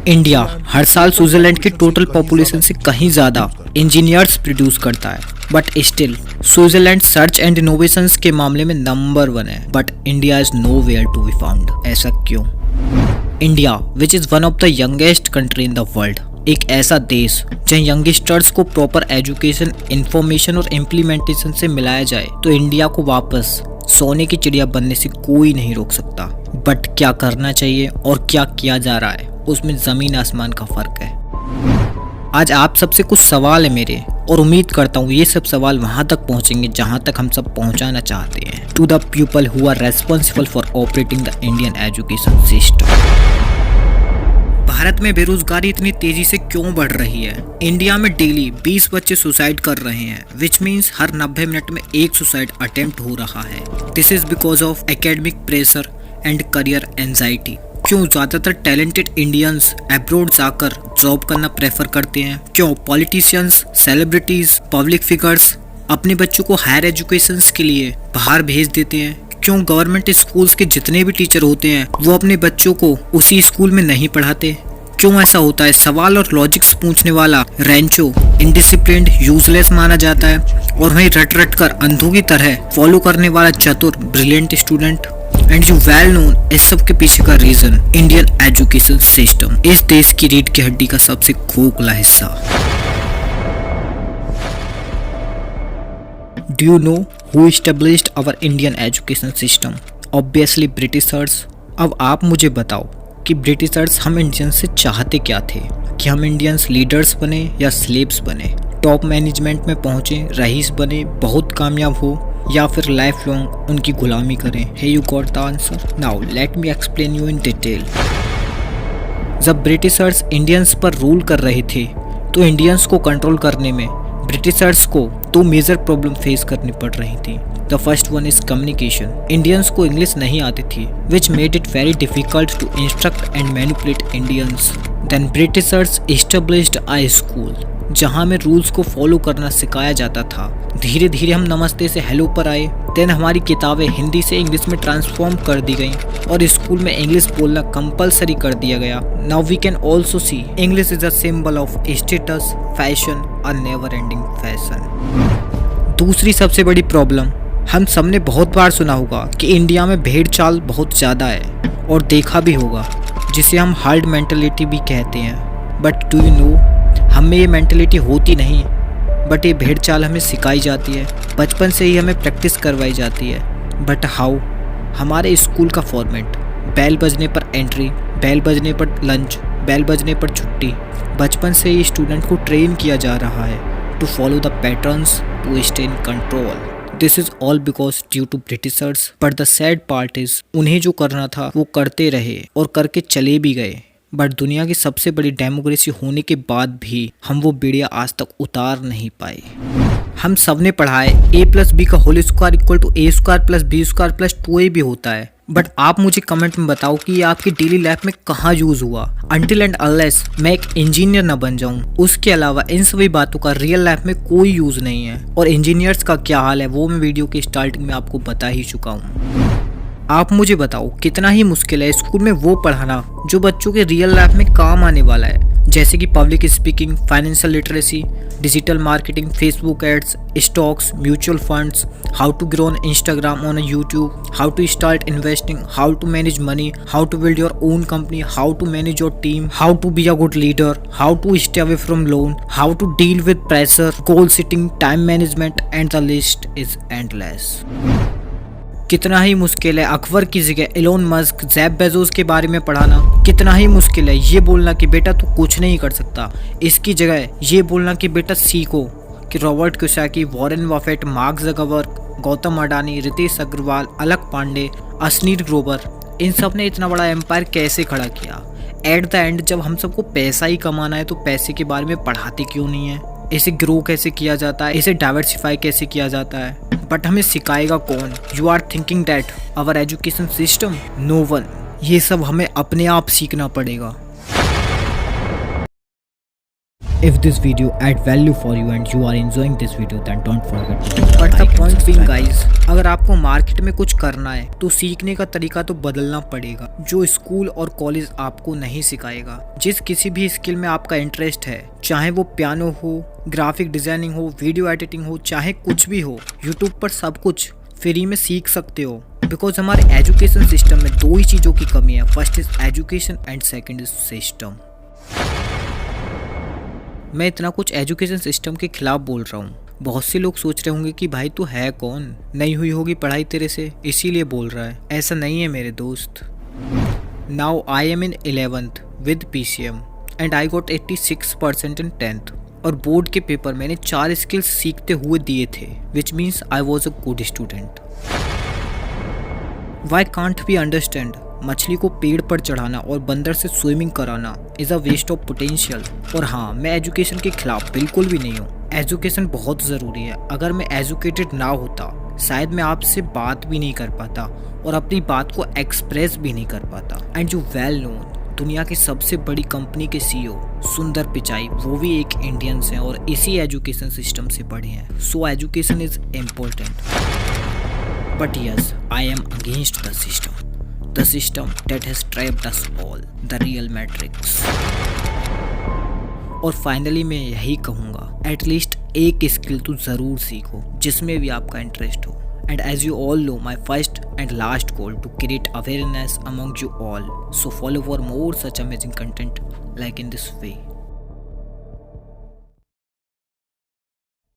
India हर साल Switzerland की total population से कहीं ज्यादा इंजीनियर्स प्रोड्यूस करता है, but still Switzerland search and innovations के मामले में नंबर 1 है, but India is nowhere to be found. ऐसा क्यों? India which is one of the youngest country in the world, एक ऐसा देश जहाँ यंगस्टर्स को प्रॉपर एजुकेशन, इंफॉर्मेशन और इम्प्लीमेंटेशन से मिलाया जाए तो इंडिया को वापस सोने की चिड़िया बनने से कोई नहीं रोक सकता। बट क्या करना चाहिए और क्या किया जा रहा है, उसमें जमीन आसमान का फर्क है। आज आप सबसे कुछ सवाल है मेरे, और उम्मीद करता हूँ ये सब सवाल वहाँ तक पहुँचेंगे जहाँ तक हम सब पहुँचाना चाहते हैं, to the people who are responsible for operating the Indian education system. Bharat में बेरोजगारी इतनी तेजी से क्यों बढ़ रही है? इंडिया में डेली 20 बच्चे सुसाइड कर रहे हैं, विच मीन्स हर 90 मिनट में एक सुसाइड अटेम्प्ट हो रहा है। This is because of academic pressure and career anxiety. क्यों ज्यादातर टैलेंटेड इंडियंस अब्रॉड जाकर जॉब करना प्रेफर करते हैं? क्यों पॉलिटिशियंस, सेलिब्रिटीज, पब्लिक फिगर्स अपने बच्चों को हायर एजुकेशन के लिए बाहर भेज देते हैं? क्यों गवर्नमेंट स्कूल्स के जितने भी टीचर होते हैं वो अपने बच्चों को उसी स्कूल में नहीं पढ़ाते? क्यों ऐसा होता है? सवाल और लॉजिक्स पूछने वाला रैंचो इनडिसिप्लिन्ड, यूजलेस माना जाता है, और वहीं रट रट कर अंधों की तरह फॉलो करने वाला चतुर, brilliant student. And you well known, इस सब के पीछे का रीजन इंडियन एजुकेशन सिस्टम, इस देश की रीढ़ की हड्डी का सबसे खोखला हिस्सा। Do you know who established our Indian education system? Obviously Britishers। अब आप मुझे बताओ कि ब्रिटिशर्स हम इंडियंस से चाहते क्या थे? कि हम इंडियंस लीडर्स बने या स्लेव्स बने, टॉप मैनेजमेंट में पहुंचे, रईस बने, बहुत कामयाब हो, या फिर लाइफ लॉन्ग उनकी गुलामी करें? Hey, you got the answer? Now let me explain you in detail। जब ब्रिटिशर्स इंडियंस पर रूल कर रहे थे तो इंडियंस को कंट्रोल करने में ब्रिटिशर्स को 2 मेजर प्रॉब्लम फेस करनी पड़ रही थी। The first one is communication. Indians को इंग्लिश नहीं आती थी, which made it very difficult to instruct and manipulate Indians. Then Britishers established a school जहाँ में रूल्स को फॉलो करना सिखाया जाता था। धीरे धीरे हम नमस्ते से हेलो पर आए, देन हमारी किताबें हिंदी से इंग्लिश में ट्रांसफॉर्म कर दी गई और स्कूल में इंग्लिश बोलना कंपलसरी कर दिया गया। Now we can also see English is a symbol of status, fashion, a never ending fashion. दूसरी सबसे बड़ी प्रॉब्लम, हम सबने बहुत बार सुना होगा कि इंडिया में भेड़ चाल बहुत ज़्यादा है, और देखा भी होगा, जिसे हम हर्ड मेंटलिटी भी कहते हैं। बट डू यू नो, हमें ये मेंटलिटी होती नहीं, बट ये भेड़ चाल हमें सिखाई जाती है, बचपन से ही हमें प्रैक्टिस करवाई जाती है। But how? हमारे स्कूल का फॉर्मेट, बेल बजने पर एंट्री, बेल बजने पर लंच, बेल बजने पर छुट्टी। बचपन से ही स्टूडेंट को ट्रेन किया जा रहा है to follow the patterns, to stay in control. This is all because due to Britishers. But the sad part is, उन्हें जो करना था वो करते रहे और करके चले भी गए। बट दुनिया की सबसे बड़ी डेमोक्रेसी होने के बाद भी हम वो बेड़िया आज तक उतार नहीं पाए। हम सब ने पढ़ा है a+b का whole square equal to a² + b² + 2a भी होता है। बट आप मुझे कमेंट में बताओ कि ये आपकी डेली लाइफ में कहाँ यूज हुआ? अनटिल एंड अनलेस मैं एक इंजीनियर ना बन जाऊं, उसके अलावा इन सभी बातों का रियल लाइफ में कोई यूज नहीं है। और इंजीनियर्स का क्या हाल है वो मैं वीडियो के स्टार्टिंग में आपको बता ही चुका हूँ। आप मुझे बताओ कितना ही मुश्किल है स्कूल में वो पढ़ाना जो बच्चों के रियल लाइफ में काम आने वाला है, जैसे कि public speaking, financial literacy, digital marketing, Facebook ads, stocks, mutual funds, how to grow on Instagram, on YouTube, how to start investing, how to manage money, how to build your own company, how to manage your team, how to be a good leader, how to stay away from loan, how to deal with pressure, goal setting, time management, and the list is endless. कितना ही मुश्किल है अकबर की जगह Elon Musk, Jeff Bezos के बारे में पढ़ाना। कितना ही मुश्किल है ये बोलना कि बेटा तू कुछ नहीं कर सकता, इसकी जगह ये बोलना कि बेटा सीखो कि Robert Kiyosaki, Warren Buffett, Mark Zuckerberg, Gautam Adani, Ritesh Agarwal, Alakh Pandey, Ashneer Grover, इन सब ने इतना बड़ा एम्पायर कैसे खड़ा किया। एट द एंड जब हम सबको पैसा ही कमाना है तो पैसे के बारे में पढ़ाते क्यों नहीं है? इसे ग्रो कैसे किया जाता है, इसे डाइवर्सिफाई कैसे किया जाता है? बट हमें सिखाएगा कौन? You are thinking that our education system? No one. ये सब हमें अपने आप सीखना पड़ेगा। If this video add value for you and you are enjoying this video, then don't forget to hit But the point being guys, अगर आपको market में कुछ करना है तो सीखने का तरीका तो बदलना पड़ेगा, जो स्कूल और कॉलेज आपको नहीं सिखाएगा। जिस किसी भी स्किल में आपका इंटरेस्ट है, चाहे वो पियानो हो, ग्राफिक डिजाइनिंग हो, वीडियो एडिटिंग हो, चाहे कुछ भी हो, यूट्यूब पर सब कुछ फ्री में सीख सकते हो। बिकॉज हमारे एजुकेशन सिस्टम में दो ही चीज़ों की कमी है, first is education and second is system. मैं इतना कुछ एजुकेशन सिस्टम के खिलाफ बोल रहा हूँ। बहुत से लोग सोच रहे होंगे कि भाई तू है कौन, नहीं हुई होगी पढ़ाई तेरे से इसीलिए बोल रहा है। ऐसा नहीं है मेरे दोस्त। Now I am in 11th with PCM and I got 86% in 10th। और बोर्ड के पेपर मैंने 4 स्किल्स सीखते हुए दिए थे, which means I was a good student. Why can't we understand, मछली को पेड़ पर चढ़ाना और बंदर से स्विमिंग कराना is a waste of potential. और हाँ, मैं एजुकेशन के खिलाफ बिल्कुल भी नहीं हूँ। एजुकेशन बहुत ज़रूरी है। अगर मैं एजुकेटेड ना होता शायद मैं आपसे बात भी नहीं कर पाता और अपनी बात को एक्सप्रेस भी नहीं कर पाता। एंड जो वेल नोन दुनिया की सबसे बड़ी कंपनी के CEO सुंदर पिचाई, वो भी एक इंडियंस हैं और इसी एजुकेशन सिस्टम से पढ़े हैं। So education is important. But yes, I am against the system, the system that has trapped us all, the real matrix। और फाइनली मैं यही कहूँगा, एटलीस्ट एक स्किल तो ज़रूर सीखो जिसमें भी आपका इंटरेस्ट हो। And as you all know, my first and last goal to create awareness among you all. So follow for more such amazing content like in this way.